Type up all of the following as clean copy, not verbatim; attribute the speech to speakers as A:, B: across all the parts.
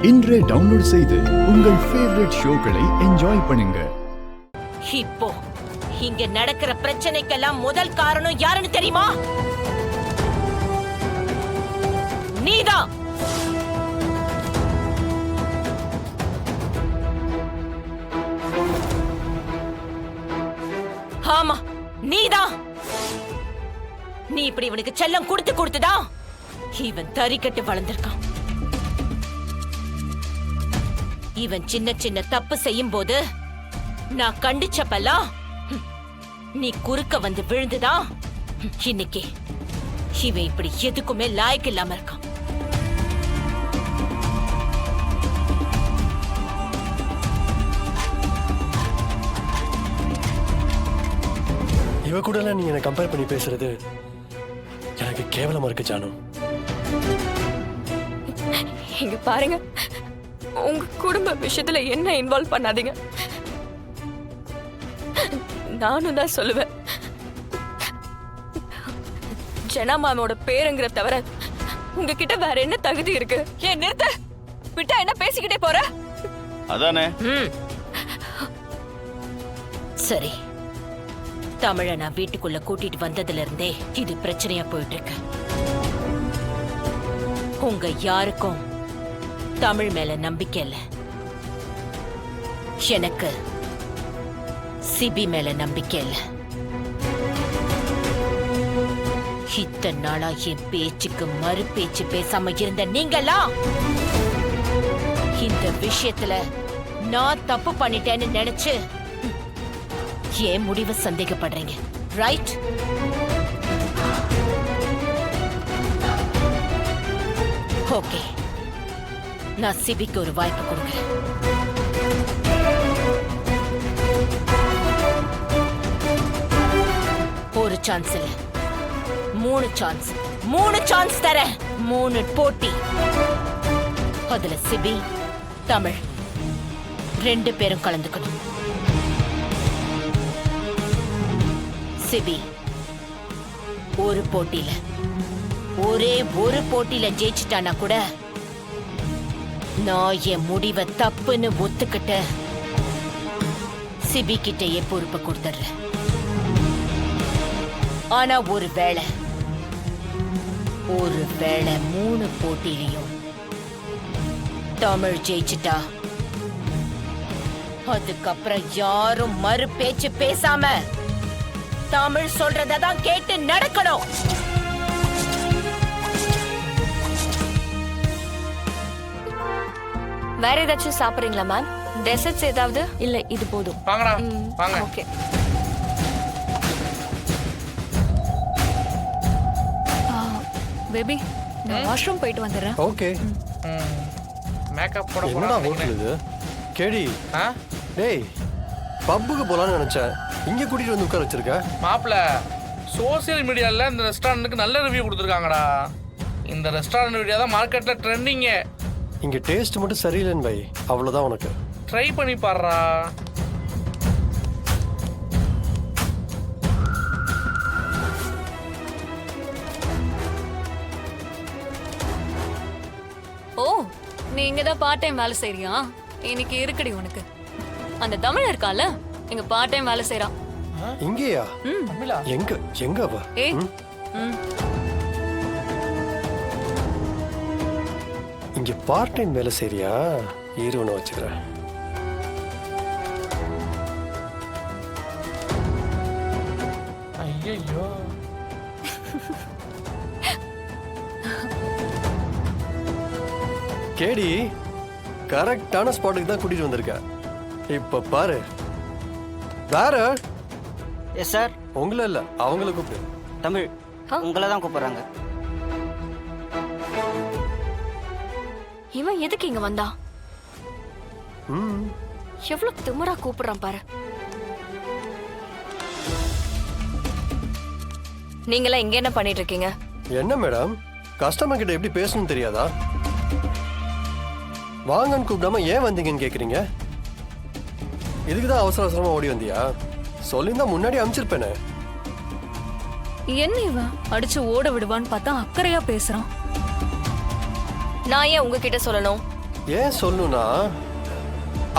A: இன்றே டவுன்லோட் செய்து உங்கள் ஃபேவரட் ஷோக்களை என்ஜாய் பண்ணுங்க.
B: இப்போ இங்க நடக்கிற பிரச்சனைக்கெல்லாம் முதல் காரணம் யாருன்னு தெரியுமா? நீதான். ஆமா, நீதான். நீ இப்படி இவனுக்கு செல்லம் கொடுத்துதான் இவன் தறிக்கட்டு வளர்ந்திருக்கான். இவன் சின்ன சின்ன தப்பு செய்யும் போது நான் கண்டிச்சப்பெல்லாம் நீ குறுக்க வந்து விழுந்துதா இன்னைக்கு இவன் இப்படி எதுக்குமே லாய்க்கு இல்லாம இருக்கான்.
C: இவ கூட நீ என்ன கம்பேர் பண்ணி பேசுறது எனக்கு கேவலமா இருக்கு ஜானு.
D: இங்க பாருங்க, உங்க குடும்ப விஷயத்துல என்ன இன்வால்வ் பண்ணாதீங்க. நானும் தான் சொல்லுவேன், ஜனா மாமோட பேருங்கிற தவிர உங்ககிட்ட வேற என்ன தகுதி இருக்கு? ஏன் நிறுத்த விட்டா என்ன பேசிக்கிட்டே போற?
E: அதானே.
B: சரி, தமிழ நான் வீட்டுக்குள்ள கூட்டிட்டு வந்ததுல இருந்தே இது பிரச்சனையா போயிட்டு இருக்கு. உங்க யாருக்கும் தமிழ் மேல நம்பிக்கை இல்ல. எனக்கு சிபி மேல நம்பிக்கை இல்ல. இத்தனை நாளா என் பேச்சுக்கு மறு பேச்சு பேசாம இருந்த நீங்களா இந்த விஷயத்துல நான் தப்பு பண்ணிட்டேன்னு நினைச்சு என் முடிவை சந்தேகப்படுறீங்க, ரைட்? ஓகே, நான் சிபிக்கு ஒரு வாய்ப்பு கொடுக்கிறேன். ஒரு சான்ஸ் இல்ல, 3 சான்ஸ். 3 சான்ஸ் தரேன். 3 போட்டி. அதுல சிபி, தமிழ் 2 பேரும் கலந்துக்கணும். சிபி ஒரு போட்டியில, ஒரே ஒரு போட்டியில ஜெயிச்சிட்டானா கூட நான் என் முடிவை தப்புன்னு ஒத்துக்கிட்ட சிபி கிட்டயே பொறுப்பை கொடுத்துடுறேன். ஆனா ஒரு வேளை 3 போட்டியிலையும் தமிழ் ஜெயிச்சிட்டா அதுக்கப்புறம் யாரும் மறு பேச்சு பேசாம தமிழ் சொல்றதான் கேட்டு நடக்கணும்.
D: வேற ஏதாச்சும் சாப்பிடுறீங்களா மேம்? டெசர்ட்ஸ் ஏதாவது? இல்ல, இது போதும்.
F: வாங்கடா வாங்க.
D: ஓகே. பேபி, நான் வாஷ்ரூம் போயிட்டு வந்துடுறேன்.
C: ஓகே.
F: மேக்கப் போட
C: என்னடா ஹோட்டல் இது? கேடி. டேய், பப்புக்கு போலான்னு நினைச்சேன், இங்க கூட்டிட்டு வந்து உட்கார வச்சிருக்க.
F: மாப்பிள்ள, சோசியல் மீடியால இந்த ரெஸ்டாரண்ட்டுக்கு நல்ல ரிவ்யூ கொடுத்துருக்காங்கடா. இந்த ரெஸ்டாரண்ட் வீடியோ தான் மார்க்கெட்ல ட்ரெண்டிங்கு.
C: இங்க டேஸ்ட் மட்டும் சரியில்லைன்னு வை, அவ்வளவுதான். உனக்கு
F: ட்ரை பண்ணி பாடுறா.
D: ஓ, நீ இங்கதான் பார்ட் டைம் வேலை செய்றியா? இன்னைக்கு இருக்குடி உனக்கு. அந்த தமிழ் இருக்கால, இங்க பார்ட் டைம் வேலை செய்றான்.
C: இங்கேயா?
F: தமிழா?
C: எங்க அவ?
D: ஏய்,
C: இங்க பார்ட் டைம் வேலை செய்றியா? ஈரோனை வச்சுக்கிறேன்.
F: ஐயோ,
C: கேடி, கரெக்டான ஸ்பாட்டுக்கு தான் கூட்டிட்டு வந்திருக்க. இப்ப பாரு. வேற
G: எஸ் சார்.
C: உங்களை இல்ல, அவங்கள கூப்பிடு.
G: தமிழ் உங்களை தான் கூப்பிடுறாங்க.
D: இவன் எதுக்கு இங்க வந்தா? எவ்வளவு திமிரா கூப்பிடுறான் பாரு. நீங்களா இங்க என்ன பண்ணிட்டு இருக்கீங்க?
C: என்ன மேடம், கஸ்டமர் கிட்ட எப்படி பேசணும் தெரியாதா? வாங்கன்னு கூப்பிடாம ஏன் வந்தீங்கன்னு கேக்குறீங்க. இதுக்குதான் அவசர அவசரமா ஓடி வந்தியா? சொல்லிருந்தா முன்னாடி அனுப்பிச்சிருப்பேனே.
D: என்ன இவன் அடிச்சு ஓட விடுவான்னு பார்த்தா அக்கறையா பேசுறான். நான் ஏன் உங்ககிட்ட சொல்லணும்?
C: ஏன் சொல்லணும்னா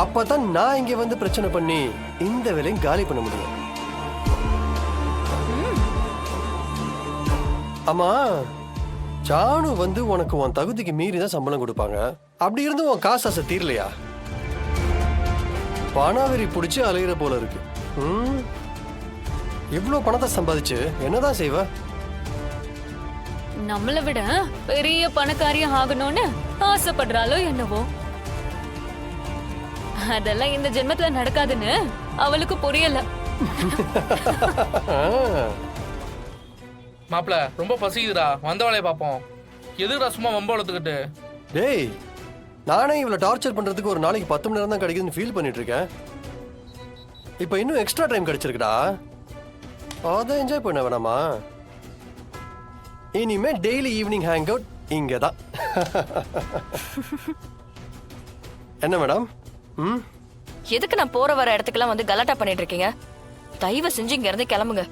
C: அப்பதான் நான் இங்க வந்து பிரச்சனை பண்ணி இந்த வேலையும் காலி பண்ண முடியும். ஆமா, ஜானு வந்து உனக்கு உன் தகுதிக்கு மீறி தான் சம்பளம் கொடுப்பாங்க. அப்படி இருந்து உன் காசு ஆசை தீரலையா? பணவெறி பிடிச்சி அலையிற போல இருக்கு. இவ்வளோ பணத்தை சம்பாதிச்சு என்னதான் செய்வ?
D: நம்மளை விட பெரிய பணக்காரியா ஆகணும்னு ஆசைப்படுறாளோ என்னவோ. அதெல்லாம் இந்த ஜென்மத்துல நடக்காதுன்னு அவளுக்கு புரியல.
F: மாப்பிள ரொம்ப பசிக்குதுடா, வந்த வேலையை பார்ப்போம். எதுக்குடா சும்மா வம்ப வளர்த்துக்கிட்டு?
C: டேய், நானே இவ்வளோ டார்ச்சர் பண்றதுக்கு ஒரு நாளைக்கு 10 மணி நேரம் தான் கிடைக்குதுன்னு ஃபீல் பண்ணிட்டு இருக்கேன். இப்போ இன்னும் எக்ஸ்ட்ரா டைம் கிடைச்சிருக்குடா, அதை என்ஜாய் பண்ண வேணாமா? இனிமே டெய்லி ஈவினிங் ஹேங் அவுட் இங்கே தான். என்ன மேடம்?
E: எதுக்கு நான் போற வர இடத்துக்குலாம் வந்து கலாட்டா பண்ணிட்டு இருக்கீங்க? தயவு செஞ்சு இங்க இருந்து கிளம்புங்க.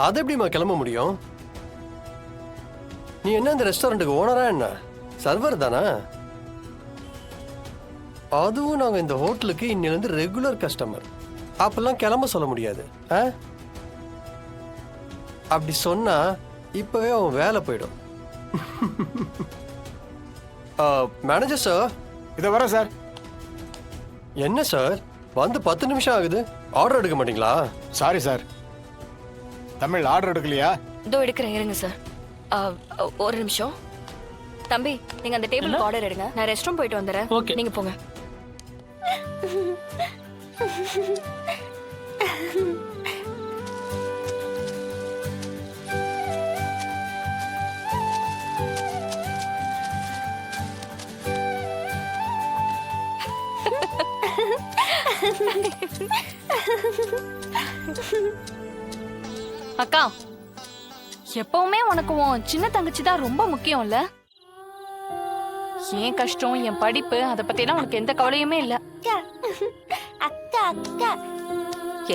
C: அது எப்படிமா கிளம்ப முடியும்? நீ என்ன இந்த ரெஸ்டாரண்ட்டுக்கு ஓனரா என்ன? சர்வர் தானே? அதுவும் நாங்க இந்த ஹோட்டலுக்கு இன்னிலிருந்து ரெகுலர் கஸ்டமர். அப்பெல்லாம் கிளம்ப சொல்ல முடியாது. அப்படி சொன்னா இப்பவே அவன் வேலை போயிடும். Manager sir.
H: இதை வரேன் சார்.
C: என்ன சார் வந்து 10 நிமிஷம் ஆகுது, ஆர்டர் எடுக்க மாட்டீங்களா?
H: சாரி சார், தமிழ் ஆர்டர் எடுக்கலையா?
E: இதோ எடுக்கிறேன், இருங்க சார். ஒரு நிமிஷம். தம்பி, நீங்க அந்த டேபிளுக்கு ஆர்டர் எடுங்க. நான் ரெஸ்ட் ரூம் போயிட்டு வந்துடுறேன். நீங்க போங்க.
I: அக்கா, எப்பவுமே உனக்கு உன் சின்ன தங்கச்சி தான் ரொம்ப முக்கியம் இல்ல? என் கஷ்டம், என் படிப்பு, அத பத்தி எல்லாம் உனக்கு எந்த கவலையுமே இல்ல.
J: அக்கா அக்கா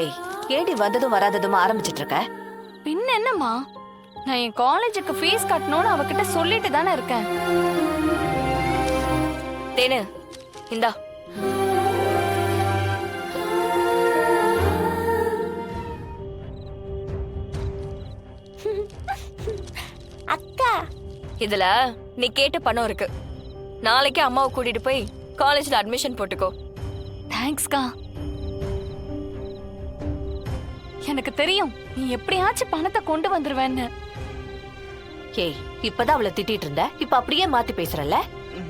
J: ஏய், ஏடி வந்ததும் வராததும் ஆரம்பிச்சிட்டு இருக்க?
I: பின்ன என்னம்மா, நான் என் காலேஜுக்கு ஃபீஸ் கட்டணும்னு அவகிட்ட சொல்லிட்டு தானே இருக்கேன்.
E: தேனு, இந்தா.
J: அக்கா,
E: இதுல நீ கேட்ட பணம் இருக்கு. நாளைக்கு அம்மாவை கூட்டிட்டு போய் காலேஜ்ல அட்மிஷன் போட்டுக்கோ.
I: தேங்க்ஸ்க்கா. எனக்கு தெரியும் நீ எப்படியாச்சும் பணத்தை கொண்டு வந்துருவேன்னு.
J: ஏய், இப்பதான் அவளை திட்டிட்டு இருந்த, இப்ப அப்படியே மாத்தி பேசுறல?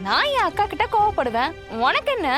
I: நான் என் அக்கா கிட்ட கோவப்படுவேன், உனக்கு என்ன?